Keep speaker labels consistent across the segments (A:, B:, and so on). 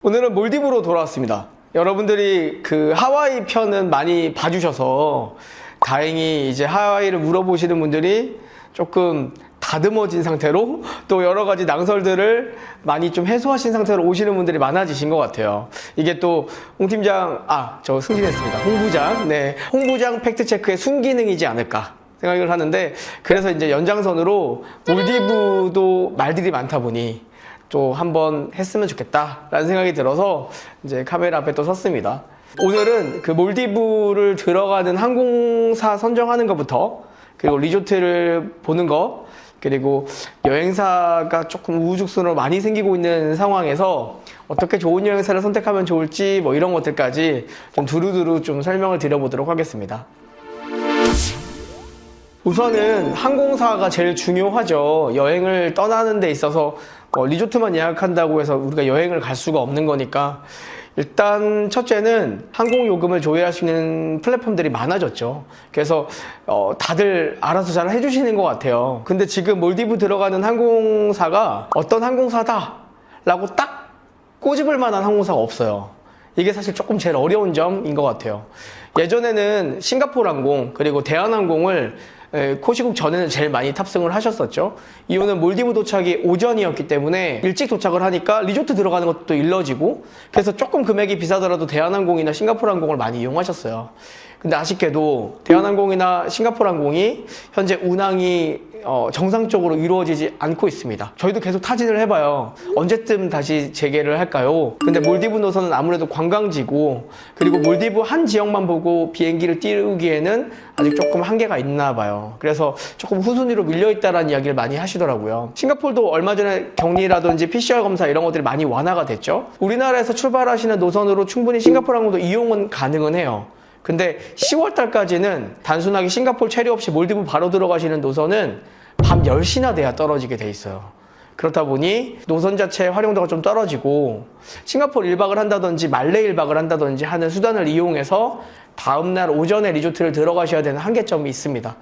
A: 오늘은 몰디브로 돌아왔습니다. 여러분들이 그 하와이 편은 많이 봐주셔서 다행히 이제 하와이를 물어보시는 분들이 조금 다듬어진 상태로 또 여러 가지 낭설들을 많이 좀 해소하신 상태로 오시는 분들이 많아지신 것 같아요. 이게 또 홍 팀장, 저 승진했습니다. 홍부장, 홍부장 팩트체크의 순기능이지 않을까 생각을 하는데, 그래서 이제 연장선으로 몰디브도 말들이 많다 보니 또 한번 했으면 좋겠다라는 생각이 들어서 이제 카메라 앞에 또 섰습니다. 오늘은 그 몰디브를 들어가는 항공사 선정하는 것부터, 그리고 리조트를 보는 것, 그리고 여행사가 조금 우후죽순으로 많이 생기고 있는 상황에서 어떻게 좋은 여행사를 선택하면 좋을지 뭐 이런 것들까지 좀 두루두루 좀 설명을 드려보도록 하겠습니다. 우선은 항공사가 제일 중요하죠. 여행을 떠나는 데 있어서 리조트만 예약한다고 해서 우리가 여행을 갈 수가 없는 거니까, 일단 첫째는 항공요금을 조회할 수 있는 플랫폼들이 많아졌죠. 그래서 다들 알아서 잘 해주시는 것 같아요. 근데 지금 몰디브 들어가는 항공사가 어떤 항공사다 라고 딱 꼬집을 만한 항공사가 없어요. 이게 사실 조금 제일 어려운 점인 것 같아요. 예전에는 싱가포르 항공 그리고 대한항공을 코시국 전에는 제일 많이 탑승을 하셨었죠. 이유는 몰디브 도착이 오전이었기 때문에 일찍 도착을 하니까 리조트 들어가는 것도 일러지고, 그래서 조금 금액이 비싸더라도 대한항공이나 싱가포르 항공을 많이 이용하셨어요. 근데 아쉽게도 대한항공이나 싱가포르 항공이 현재 운항이 정상적으로 이루어지지 않고 있습니다. 저희도 계속 타진을 해봐요. 언제쯤 다시 재개를 할까요? 근데 몰디브 노선은 아무래도 관광지고, 그리고 몰디브 한 지역만 보고 비행기를 띄우기에는 아직 조금 한계가 있나 봐요. 그래서 조금 후순위로 밀려있다라는 이야기를 많이 하시더라고요. 싱가포르도 얼마 전에 격리라든지 PCR 검사 이런 것들이 많이 완화가 됐죠. 우리나라에서 출발하시는 노선으로 충분히 싱가포르 항공도 이용은 가능은 해요. 근데 10월 달까지는 단순하게 싱가포르 체류 없이 몰디브 바로 들어가시는 노선은 밤 10시나 돼야 떨어지게 돼 있어요. 그렇다 보니 노선 자체의 활용도가 좀 떨어지고, 싱가포르 1박을 한다든지 말레이 1박을 한다든지 하는 수단을 이용해서 다음날 오전에 리조트를 들어가셔야 되는 한계점이 있습니다.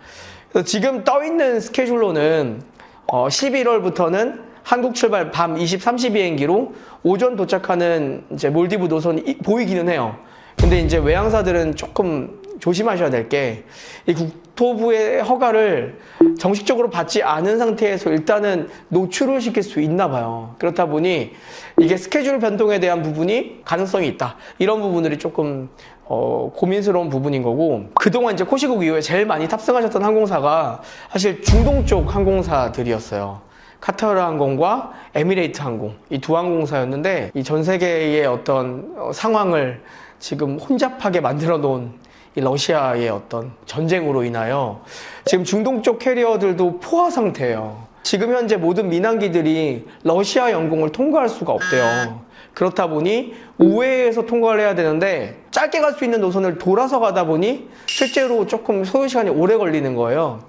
A: 그래서 지금 떠있는 스케줄로는 11월부터는 한국 출발 밤 23시 비행기로 오전 도착하는 이제 몰디브 노선이 보이기는 해요. 근데 이제 외항사들은 조금 조심하셔야 될 게, 이 국토부의 허가를 정식적으로 받지 않은 상태에서 일단은 노출을 시킬 수 있나 봐요. 그렇다 보니 이게 스케줄 변동에 대한 부분이 가능성이 있다, 이런 부분들이 조금 고민스러운 부분인 거고, 그동안 이제 코시국 이후에 제일 많이 탑승하셨던 항공사가 사실 중동 쪽 항공사들이었어요. 카타르 항공과 에미레이트 항공, 이 두 항공사였는데, 이 전 세계의 어떤 상황을 지금 혼잡하게 만들어 놓은 이 러시아의 어떤 전쟁으로 인하여 지금 중동 쪽 캐리어들도 포화 상태예요. 지금 현재 모든 민항기들이 러시아 영공을 통과할 수가 없대요. 그렇다 보니 우회해서 통과를 해야 되는데, 짧게 갈 수 있는 노선을 돌아서 가다 보니 실제로 조금 소요 시간이 오래 걸리는 거예요.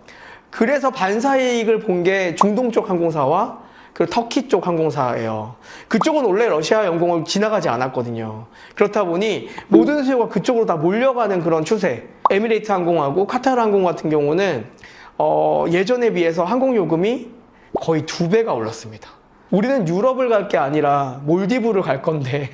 A: 그래서 반사이익을 본 게 중동 쪽 항공사와 그 터키 쪽 항공사예요. 그쪽은 원래 러시아 영공을 지나가지 않았거든요. 그렇다 보니 모든 수요가 그쪽으로 다 몰려가는 그런 추세. 에미레이트 항공하고 카타르 항공 같은 경우는 예전에 비해서 항공 요금이 거의 2배가 올랐습니다. 우리는 유럽을 갈 게 아니라 몰디브를 갈 건데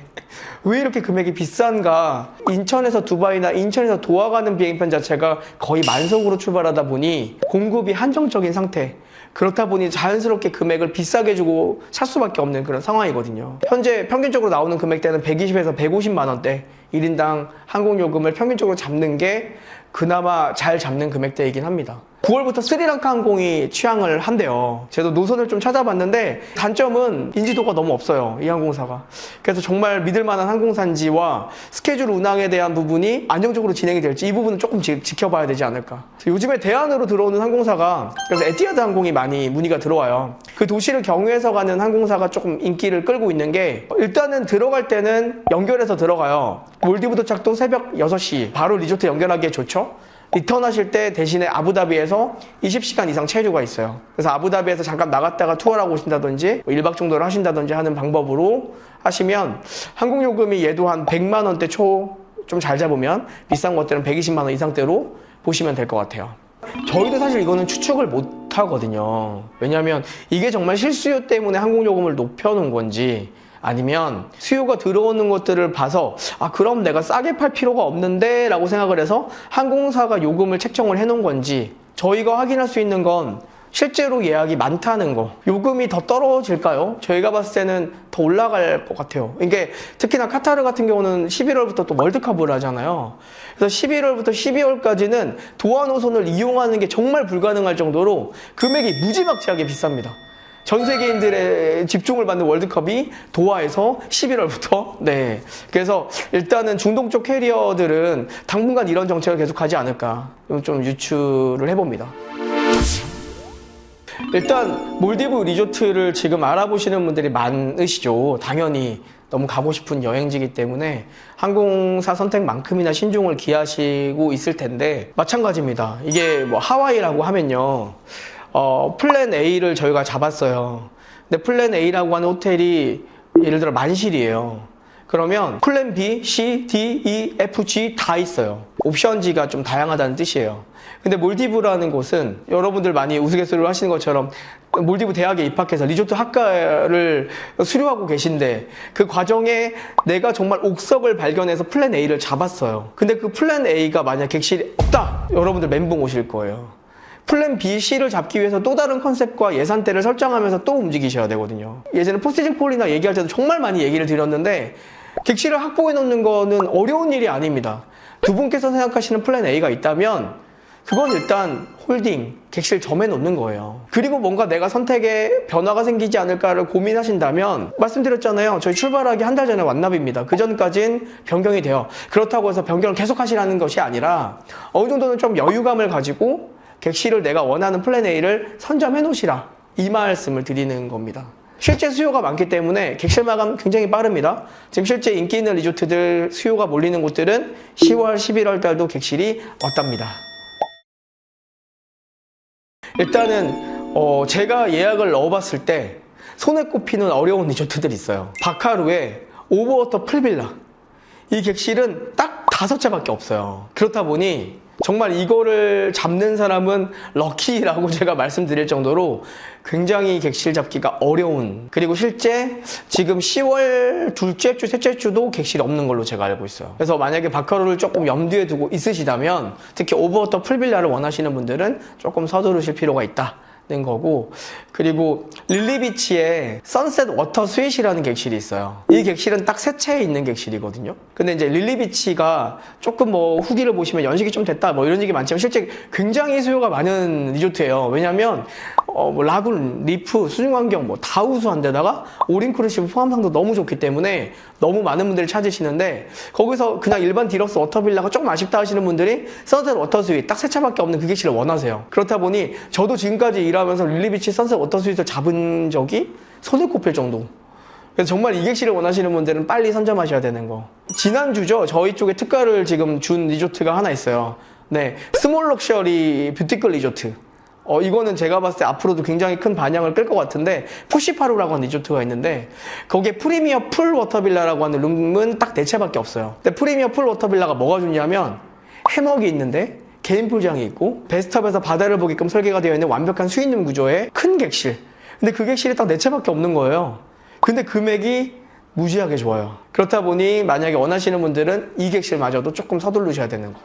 A: 왜 이렇게 금액이 비싼가? 인천에서 두바이나 인천에서 도하 가는 비행편 자체가 거의 만석으로 출발하다 보니 공급이 한정적인 상태. 그렇다 보니 자연스럽게 금액을 비싸게 주고 살 수밖에 없는 그런 상황이거든요. 현재 평균적으로 나오는 금액대는 120에서 150만 원대 1인당 항공요금을 평균적으로 잡는 게 그나마 잘 잡는 금액대이긴 합니다. 9월부터 스리랑카 항공이 취항을 한대요. 저도 노선을 좀 찾아봤는데 단점은 인지도가 너무 없어요, 이 항공사가. 그래서 정말 믿을 만한 항공사인지와 스케줄 운항에 대한 부분이 안정적으로 진행이 될지, 이 부분은 조금 지켜봐야 되지 않을까. 요즘에 대안으로 들어오는 항공사가, 그래서 에티하드 항공이 많이 문의가 들어와요. 그 도시를 경유해서 가는 항공사가 조금 인기를 끌고 있는 게, 일단은 들어갈 때는 연결해서 들어가요. 몰디브 도착도 새벽 6시 바로 리조트 연결하기에 좋죠. 리턴하실 때 대신에 아부다비에서 20시간 이상 체류가 있어요. 그래서 아부다비에서 잠깐 나갔다가 투어하고 오신다든지 1박 정도를 하신다든지 하는 방법으로 하시면 항공요금이 얘도 한 100만 원대 초 좀 잘 잡으면, 비싼 것들은 120만 원 이상대로 보시면 될 것 같아요. 저희도 사실 이거는 추측을 못 하거든요. 왜냐하면 이게 정말 실수요 때문에 항공요금을 높여놓은 건지, 아니면 수요가 들어오는 것들을 봐서 그럼 내가 싸게 팔 필요가 없는데 라고 생각을 해서 항공사가 요금을 책정을 해놓은 건지, 저희가 확인할 수 있는 건 실제로 예약이 많다는 거. 요금이 더 떨어질까요? 저희가 봤을 때는 더 올라갈 것 같아요. 이게 특히나 카타르 같은 경우는 11월부터 또 월드컵을 하잖아요. 그래서 11월부터 12월까지는 도하 노선을 이용하는 게 정말 불가능할 정도로 금액이 무지막지하게 비쌉니다. 전 세계인들의 집중을 받는 월드컵이 도하에서 11월부터. 네. 그래서 일단은 중동 쪽 캐리어들은 당분간 이런 정책을 계속하지 않을까 좀 유추를 해봅니다. 일단 몰디브 리조트를 지금 알아보시는 분들이 많으시죠. 당연히 너무 가고 싶은 여행지이기 때문에 항공사 선택만큼이나 신중을 기하시고 있을 텐데, 마찬가지입니다. 이게 뭐 하와이라고 하면요, 플랜 A를 저희가 잡았어요. 근데 플랜 A라고 하는 호텔이 예를 들어 만실이에요. 그러면 플랜 B, C, D, E, F, G 다 있어요. 옵션 G가 좀 다양하다는 뜻이에요. 근데 몰디브라는 곳은 여러분들 많이 우스갯소리를 하시는 것처럼 몰디브 대학에 입학해서 리조트 학과를 수료하고 계신데, 그 과정에 내가 정말 옥석을 발견해서 플랜 A를 잡았어요. 근데 그 플랜 A가 만약 객실이 없다! 여러분들 멘붕 오실 거예요. 플랜 B, C를 잡기 위해서 또 다른 컨셉과 예산대를 설정하면서 또 움직이셔야 되거든요. 예전에 포스팅 폴이나 얘기할 때도 정말 많이 얘기를 드렸는데, 객실을 확보해 놓는 거는 어려운 일이 아닙니다. 두 분께서 생각하시는 플랜 A가 있다면 그건 일단 홀딩, 객실 점에 놓는 거예요. 그리고 뭔가 내가 선택에 변화가 생기지 않을까를 고민하신다면, 말씀드렸잖아요. 저희 출발하기 한 달 전에 완납입니다. 그 전까진 변경이 돼요. 그렇다고 해서 변경을 계속 하시라는 것이 아니라 어느 정도는 좀 여유감을 가지고 객실을 내가 원하는 플랜 A를 선점해 놓으시라, 이 말씀을 드리는 겁니다. 실제 수요가 많기 때문에 객실 마감 굉장히 빠릅니다. 지금 실제 인기 있는 리조트들 수요가 몰리는 곳들은 10월, 11월 달도 객실이 왔답니다. 일단은 제가 예약을 넣어봤을 때 손에 꼽히는 어려운 리조트들이 있어요. 바카루의 오버워터 풀빌라, 이 객실은 딱 5채밖에 없어요. 그렇다 보니 정말 이거를 잡는 사람은 럭키라고 제가 말씀드릴 정도로 굉장히 객실 잡기가 어려운, 그리고 실제 지금 10월 둘째 주, 셋째 주도 객실이 없는 걸로 제가 알고 있어요. 그래서 만약에 바카로를 조금 염두에 두고 있으시다면, 특히 오버워터 풀빌라를 원하시는 분들은 조금 서두르실 필요가 있다는 거고, 그리고 릴리비치에 선셋 워터 스윗이라는 객실이 있어요. 이 객실은 딱 3채에 있는 객실이거든요. 근데 이제 릴리비치가 조금 뭐 후기를 보시면 연식이 좀 됐다 뭐 이런 얘기 많지만 실제 굉장히 수요가 많은 리조트예요. 왜냐면 뭐 라군, 리프, 수중환경 뭐 다 우수한 데다가 올인크루시브 포함상도 너무 좋기 때문에 너무 많은 분들이 찾으시는데, 거기서 그냥 일반 디럭스 워터빌라가 조금 아쉽다 하시는 분들이 선셋 워터 스윗 딱 3채밖에 없는 그 객실을 원하세요. 그렇다 보니 저도 지금까지 일하면서 릴리비치 선셋 워터 스윗을 잡은 적이 손에 꼽힐 정도. 그래서 정말 이 객실을 원하시는 분들은 빨리 선점하셔야 되는 거. 지난주죠, 저희 쪽에 특가를 지금 준 리조트가 하나 있어요. 네, 스몰 럭셔리 뷰티클 리조트. 이거는 제가 봤을 때 앞으로도 굉장히 큰 반향을 끌 것 같은데, 푸시파루라고 하는 리조트가 있는데, 거기에 프리미어 풀 워터빌라라고 하는 룸은 딱 4채밖에 없어요. 근데 프리미어 풀 워터빌라가 뭐가 좋냐면 해먹이 있는데 개인 풀장이 있고 베스트업에서 바다를 보게끔 설계가 되어 있는 완벽한 스윗룸 구조의 큰 객실. 근데 그 객실이 딱 4채밖에 없는 거예요. 근데 금액이 무지하게 좋아요. 그렇다 보니 만약에 원하시는 분들은 이 객실마저도 조금 서두르셔야 되는 거.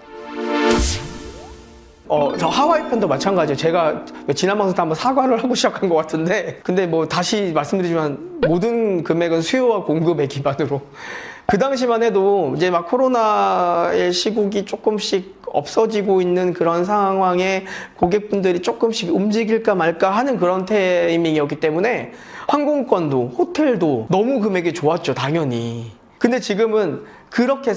A: 저 하와이 편도 마찬가지예요. 제가 지난 방송 때 한번 사과를 하고 시작한 것 같은데, 근데 뭐 다시 말씀드리지만 모든 금액은 수요와 공급에 기반으로, 그 당시만 해도 이제 막 코로나의 시국이 조금씩 없어지고 있는 그런 상황에 고객분들이 조금씩 움직일까 말까 하는 그런 타이밍이었기 때문에 항공권도 호텔도 너무 금액이 좋았죠, 당연히. 근데 지금은 그렇게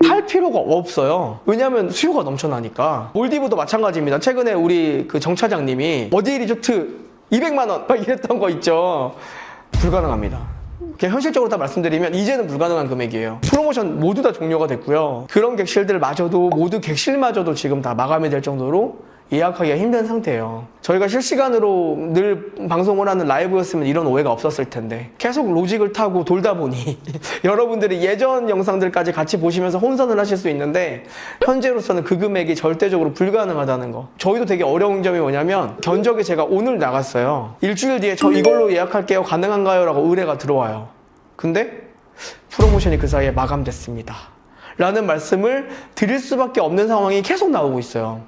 A: 팔 필요가 없어요. 왜냐하면 수요가 넘쳐나니까. 몰디브도 마찬가지입니다. 최근에 우리 그 정 차장님이 어디 리조트 200만 원 막 이랬던 거 있죠. 불가능합니다. 그냥 현실적으로 다 말씀드리면 이제는 불가능한 금액이에요. 프로모션 모두 다 종료가 됐고요. 그런 객실들마저도 모두 객실마저도 지금 다 마감이 될 정도로 예약하기가 힘든 상태예요. 저희가 실시간으로 늘 방송을 하는 라이브였으면 이런 오해가 없었을 텐데, 계속 로직을 타고 돌다 보니 여러분들이 예전 영상들까지 같이 보시면서 혼선을 하실 수 있는데, 현재로서는 그 금액이 절대적으로 불가능하다는 거. 저희도 되게 어려운 점이 뭐냐면, 견적에 제가 오늘 나갔어요. 일주일 뒤에 저 이걸로 예약할게요, 가능한가요? 라고 의뢰가 들어와요. 근데 프로모션이 그 사이에 마감됐습니다. 라는 말씀을 드릴 수밖에 없는 상황이 계속 나오고 있어요.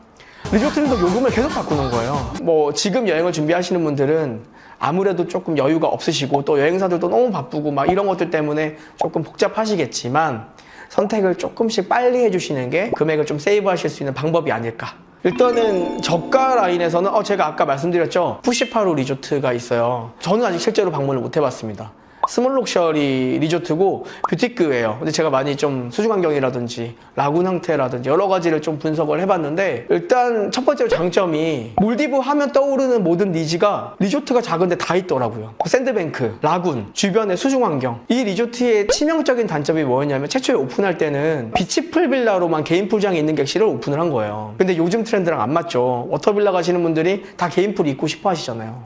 A: 리조트들도 요금을 계속 바꾸는 거예요. 뭐 지금 여행을 준비하시는 분들은 아무래도 조금 여유가 없으시고 또 여행사들도 너무 바쁘고 막 이런 것들 때문에 조금 복잡하시겠지만 선택을 조금씩 빨리 해주시는 게 금액을 좀 세이브하실 수 있는 방법이 아닐까. 일단은 저가 라인에서는 제가 아까 말씀드렸죠, 푸시파루 리조트가 있어요. 저는 아직 실제로 방문을 못 해봤습니다. 스몰 럭셔리 리조트고 뷰티크예요. 근데 제가 많이 좀 수중환경이라든지 라군 형태라든지 여러 가지를 좀 분석을 해봤는데, 일단 첫 번째로 장점이 몰디브 하면 떠오르는 모든 니즈가 리조트가 작은데 다 있더라고요. 샌드뱅크, 라군, 주변의 수중환경. 이 리조트의 치명적인 단점이 뭐였냐면 최초에 오픈할 때는 비치풀 빌라로만 개인 풀장이 있는 객실을 오픈을 한 거예요. 근데 요즘 트렌드랑 안 맞죠. 워터빌라 가시는 분들이 다 개인 풀 있고 싶어 하시잖아요.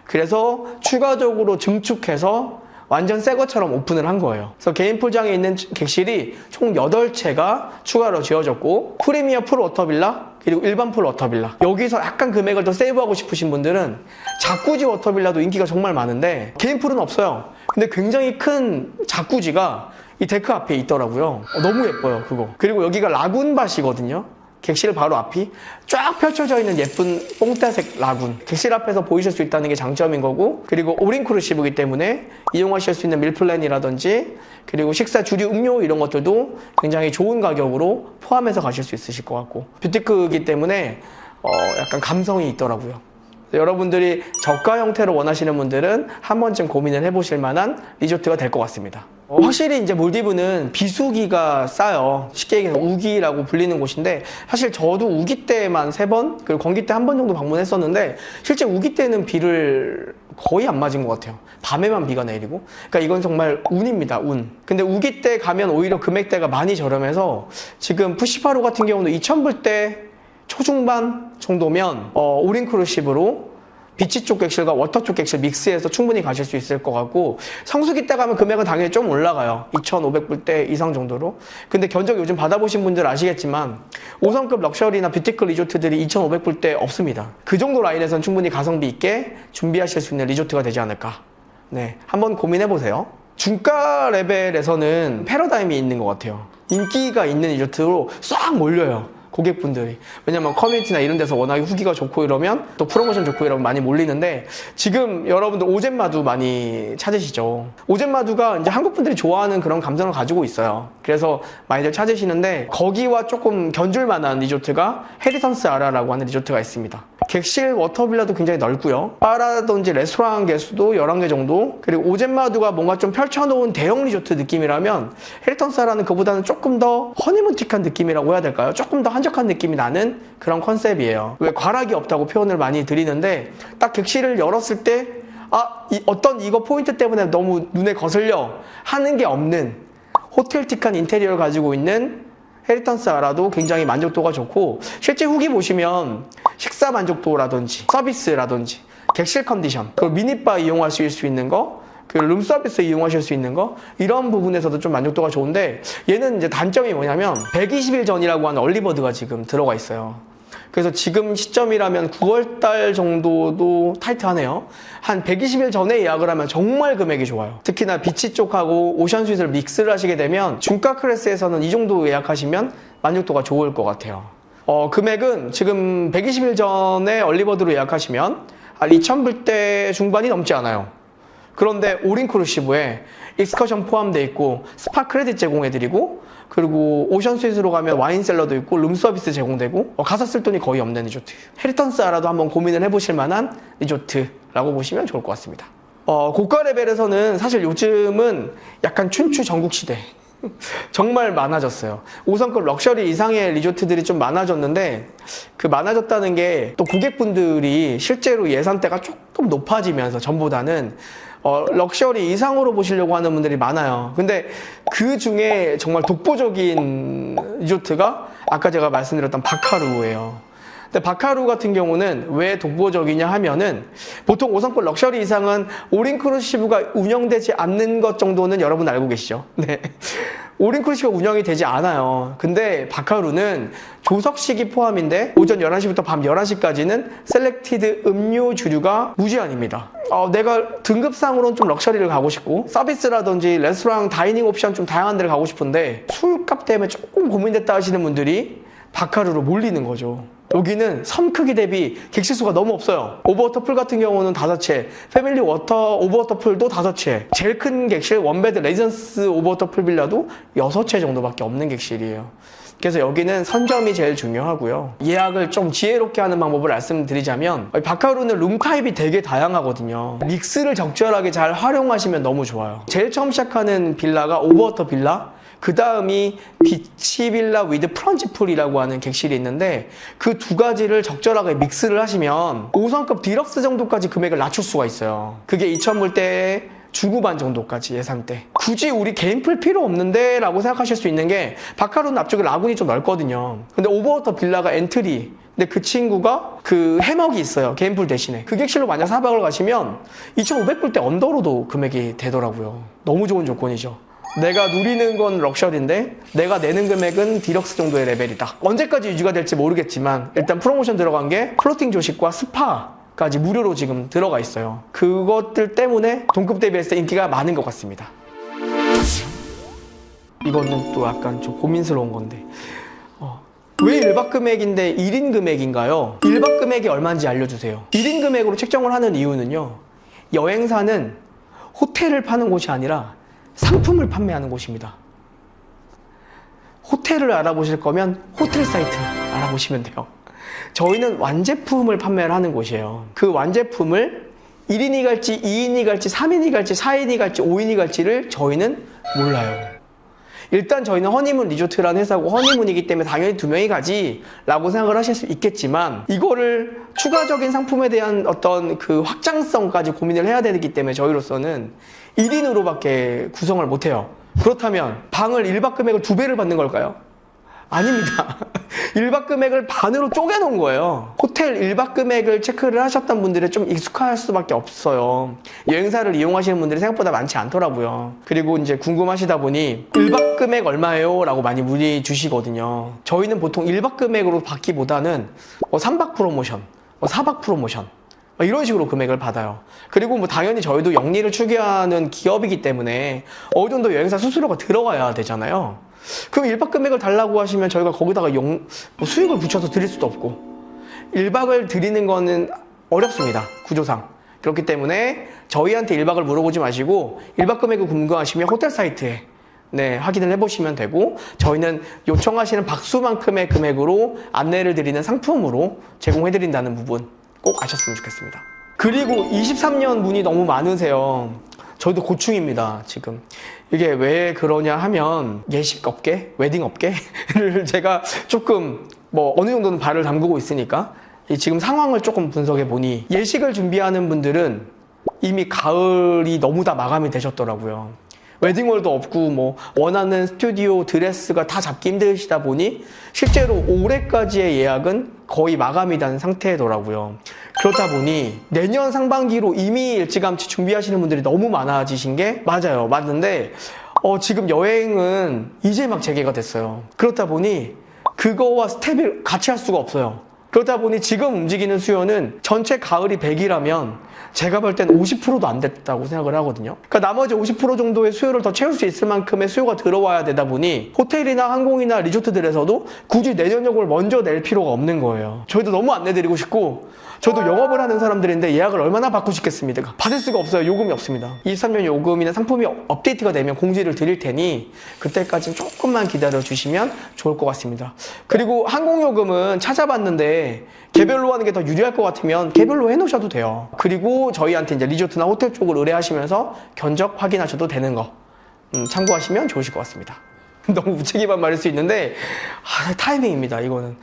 A: 그래서 추가적으로 증축해서 완전 새 것처럼 오픈을 한 거예요. 그래서 개인 풀장에 있는 객실이 총 8채가 추가로 지어졌고, 프리미어 풀 워터빌라 그리고 일반 풀 워터빌라, 여기서 약간 금액을 더 세이브하고 싶으신 분들은 자쿠지 워터빌라도 인기가 정말 많은데 개인 풀은 없어요. 근데 굉장히 큰 자쿠지가 이 데크 앞에 있더라고요. 너무 예뻐요 그거. 그리고 여기가 라군밭이거든요. 객실 바로 앞이 쫙 펼쳐져 있는 예쁜 뽕따색 라군, 객실 앞에서 보이실 수 있다는 게 장점인 거고, 그리고 올인크루시브이기 때문에 이용하실 수 있는 밀플랜이라든지 그리고 식사, 주류, 음료 이런 것들도 굉장히 좋은 가격으로 포함해서 가실 수 있으실 것 같고, 뷰티크이기 때문에 약간 감성이 있더라고요. 여러분들이 저가 형태로 원하시는 분들은 한 번쯤 고민을 해보실 만한 리조트가 될 것 같습니다. 확실히 이제 몰디브는 비수기가 싸요. 쉽게 얘기해서 우기라고 불리는 곳인데, 사실 저도 우기 때만 3번, 그리고 건기 때 1번 정도 방문했었는데, 실제 우기 때는 비를 거의 안 맞은 것 같아요. 밤에만 비가 내리고. 그러니까 이건 정말 운입니다, 운. 근데 우기 때 가면 오히려 금액대가 많이 저렴해서 지금 푸시파루 같은 경우는 2,000불대 초중반 정도면 올인크루시브로 비치 쪽 객실과 워터 쪽 객실 믹스해서 충분히 가실 수 있을 것 같고, 성수기 때 가면 금액은 당연히 좀 올라가요. 2,500불대 이상 정도로. 근데 견적 요즘 받아보신 분들 아시겠지만 5성급 럭셔리나 뷰티크 리조트들이 2,500불대 없습니다. 그 정도 라인에서는 충분히 가성비 있게 준비하실 수 있는 리조트가 되지 않을까. 네, 한번 고민해보세요. 중가 레벨에서는 패러다임이 있는 것 같아요. 인기가 있는 리조트로 싹 몰려요, 고객분들이. 왜냐면 커뮤니티나 이런 데서 워낙에 후기가 좋고 이러면, 또 프로모션 좋고 이러면 많이 몰리는데, 지금 여러분들 오젠마두 많이 찾으시죠. 오젠마두가 이제 한국 분들이 좋아하는 그런 감성을 가지고 있어요. 그래서 많이들 찾으시는데, 거기와 조금 견줄 만한 리조트가 헤리턴스 아라라고 하는 리조트가 있습니다. 객실 워터빌라도 굉장히 넓고요. 바라든지 레스토랑 개수도 11개 정도. 그리고 오젠마두가 뭔가 좀 펼쳐놓은 대형 리조트 느낌이라면 헤리턴스 아라는 그보다는 조금 더 허니문틱한 느낌이라고 해야 될까요? 조금 더 한적한 느낌이 나는 그런 컨셉이에요. 왜 과락이 없다고 표현을 많이 드리는데, 딱 객실을 열었을 때 어떤 이거 포인트 때문에 너무 눈에 거슬려 하는 게 없는 호텔틱한 인테리어를 가지고 있는 헤리턴스 아라도 굉장히 만족도가 좋고, 실제 후기 보시면 식사 만족도라든지 서비스라든지 객실 컨디션, 그 미니바 이용하실 수 있는 거, 그 룸서비스 이용하실 수 있는 거, 이런 부분에서도 좀 만족도가 좋은데, 얘는 이제 단점이 뭐냐면 120일 전이라고 하는 얼리버드가 지금 들어가 있어요. 그래서 지금 시점이라면 9월달 정도도 타이트하네요. 한 120일 전에 예약을 하면 정말 금액이 좋아요. 특히나 비치 쪽하고 오션 스윗을 믹스를 하시게 되면 중가 클래스에서는 이 정도 예약하시면 만족도가 좋을 것 같아요. 금액은 지금 120일 전에 얼리버드로 예약하시면 한 2,000불대 중반이 넘지 않아요. 그런데 올인크루시브에 익스커션 포함되어 있고 스파 크레딧 제공해드리고, 그리고 오션 스윗으로 가면 와인 셀러도 있고 룸 서비스 제공되고, 가서 쓸 돈이 거의 없는 리조트. 헤리턴스 아라도 한번 고민을 해보실 만한 리조트라고 보시면 좋을 것 같습니다. 고가 레벨에서는 사실 요즘은 약간 춘추 전국시대 정말 많아졌어요. 5성급 럭셔리 이상의 리조트들이 좀 많아졌는데, 그 많아졌다는 게 또 고객분들이 실제로 예산대가 조금 높아지면서 전보다는 럭셔리 이상으로 보시려고 하는 분들이 많아요. 근데 그 중에 정말 독보적인 리조트가 아까 제가 말씀드렸던 바카루예요. 근데 바카루 같은 경우는 왜 독보적이냐 하면은 보통 5성급 럭셔리 이상은 올인크루시브가 운영되지 않는 것 정도는 여러분 알고 계시죠? 네. 올인크루시브가 운영이 되지 않아요. 근데 바카루는 조석식이 포함인데 오전 11시부터 밤 11시까지는 셀렉티드 음료 주류가 무제한입니다. 내가 등급상으로는 좀 럭셔리를 가고 싶고 서비스라든지 레스토랑 다이닝 옵션 좀 다양한 데를 가고 싶은데 술값 때문에 조금 고민됐다 하시는 분들이 바카루로 몰리는 거죠. 여기는 섬 크기 대비 객실 수가 너무 없어요. 오버워터풀 같은 경우는 5채, 패밀리 워터 오버워터풀도 5채, 제일 큰 객실 원베드 레지던스 오버워터풀 빌라도 6채 정도밖에 없는 객실이에요. 그래서 여기는 선점이 제일 중요하고요. 예약을 좀 지혜롭게 하는 방법을 말씀드리자면 바카루는 룸 타입이 되게 다양하거든요. 믹스를 적절하게 잘 활용하시면 너무 좋아요. 제일 처음 시작하는 빌라가 오버워터 빌라, 그 다음이 비치 빌라 위드 프런치 풀이라고 하는 객실이 있는데 그 두 가지를 적절하게 믹스를 하시면 5성급 디럭스 정도까지 금액을 낮출 수가 있어요. 그게 2,000불대에 중후반 정도까지 예상대. 굳이 우리 개인풀 필요 없는데 라고 생각하실 수 있는 게 바카루는 앞쪽에 라군이 좀 넓거든요. 근데 오버워터 빌라가 엔트리, 근데 그 친구가 그 해먹이 있어요. 개인풀 대신에. 그 객실로 만약 4박을 가시면 2,500불대 언더로도 금액이 되더라고요. 너무 좋은 조건이죠. 내가 누리는 건 럭셔리인데 내가 내는 금액은 디럭스 정도의 레벨이다. 언제까지 유지가 될지 모르겠지만 일단 프로모션 들어간 게 플로팅 조식과 스파까지 무료로 지금 들어가 있어요. 그것들 때문에 동급 대비했을 때 인기가 많은 것 같습니다. 이거는 또 약간 좀 고민스러운 건데 왜 1박 금액인데 1인 금액인가요? 1박 금액이 얼마인지 알려주세요. 1인 금액으로 책정을 하는 이유는요, 여행사는 호텔을 파는 곳이 아니라 상품을 판매하는 곳입니다. 호텔을 알아보실 거면 호텔 사이트 알아보시면 돼요. 저희는 완제품을 판매를 하는 곳이에요. 그 완제품을 1인이 갈지 2인이 갈지 3인이 갈지 4인이 갈지 5인이 갈지를 저희는 몰라요. 일단 저희는 허니문 리조트라는 회사고 허니문이기 때문에 당연히 2명이 가지 라고 생각을 하실 수 있겠지만 이거를 추가적인 상품에 대한 어떤 그 확장성까지 고민을 해야 되기 때문에 저희로서는 1인으로밖에 구성을 못해요. 그렇다면 방을 1박 금액을 2배를 받는 걸까요? 아닙니다. 1박 금액을 반으로 쪼개놓은 거예요. 호텔 1박 금액을 체크를 하셨던 분들은 좀 익숙할 수밖에 없어요. 여행사를 이용하시는 분들이 생각보다 많지 않더라고요. 그리고 이제 궁금하시다 보니 1박 금액 얼마예요? 라고 많이 문의 주시거든요. 저희는 보통 1박 금액으로 받기보다는 3박 프로모션, 4박 프로모션 이런 식으로 금액을 받아요. 그리고 뭐 당연히 저희도 영리를 추구하는 기업이기 때문에 어느 정도 여행사 수수료가 들어가야 되잖아요. 그럼 1박 금액을 달라고 하시면 저희가 거기다가 수익을 붙여서 드릴 수도 없고 1박을 드리는 거는 어렵습니다. 구조상. 그렇기 때문에 저희한테 1박을 물어보지 마시고 1박 금액을 궁금하시면 호텔 사이트에 확인을 해보시면 되고 저희는 요청하시는 박수만큼의 금액으로 안내를 드리는 상품으로 제공해드린다는 부분 꼭 아셨으면 좋겠습니다. 그리고 23년 문의 너무 많으세요. 저희도 고충입니다, 지금. 이게 왜 그러냐 하면 예식업계, 웨딩업계를 제가 조금 어느 정도는 발을 담그고 있으니까 지금 상황을 조금 분석해 보니 예식을 준비하는 분들은 이미 가을이 너무 다 마감이 되셨더라고요. 웨딩홀도 없고 원하는 스튜디오 드레스가 다 잡기 힘드시다 보니 실제로 올해까지의 예약은 거의 마감이 된 상태더라고요. 그렇다 보니 내년 상반기로 이미 일찌감치 준비하시는 분들이 너무 많아지신 게 맞는데 지금 여행은 이제 막 재개가 됐어요. 그렇다 보니 그거와 스텝을 같이 할 수가 없어요. 그렇다 보니 지금 움직이는 수요는 전체 가을이 100이라면 제가 볼 땐 50%도 안 됐다고 생각을 하거든요. 그러니까 나머지 50% 정도의 수요를 더 채울 수 있을 만큼의 수요가 들어와야 되다 보니 호텔이나 항공이나 리조트들에서도 굳이 내년 요금을 먼저 낼 필요가 없는 거예요. 저희도 너무 안내드리고 싶고 저도 영업을 하는 사람들인데 예약을 얼마나 받고 싶겠습니까? 받을 수가 없어요. 요금이 없습니다. 23년 요금이나 상품이 업데이트가 되면 공지를 드릴 테니 그때까지는 조금만 기다려 주시면 좋을 것 같습니다. 그리고 항공요금은 찾아봤는데 개별로 하는 게 더 유리할 것 같으면 개별로 해놓으셔도 돼요. 그리고 저희한테 이제 리조트나 호텔 쪽을 의뢰하시면서 견적 확인하셔도 되는 거 참고하시면 좋으실 것 같습니다. 너무 무책임한 말일 수 있는데 타이밍입니다, 이거는.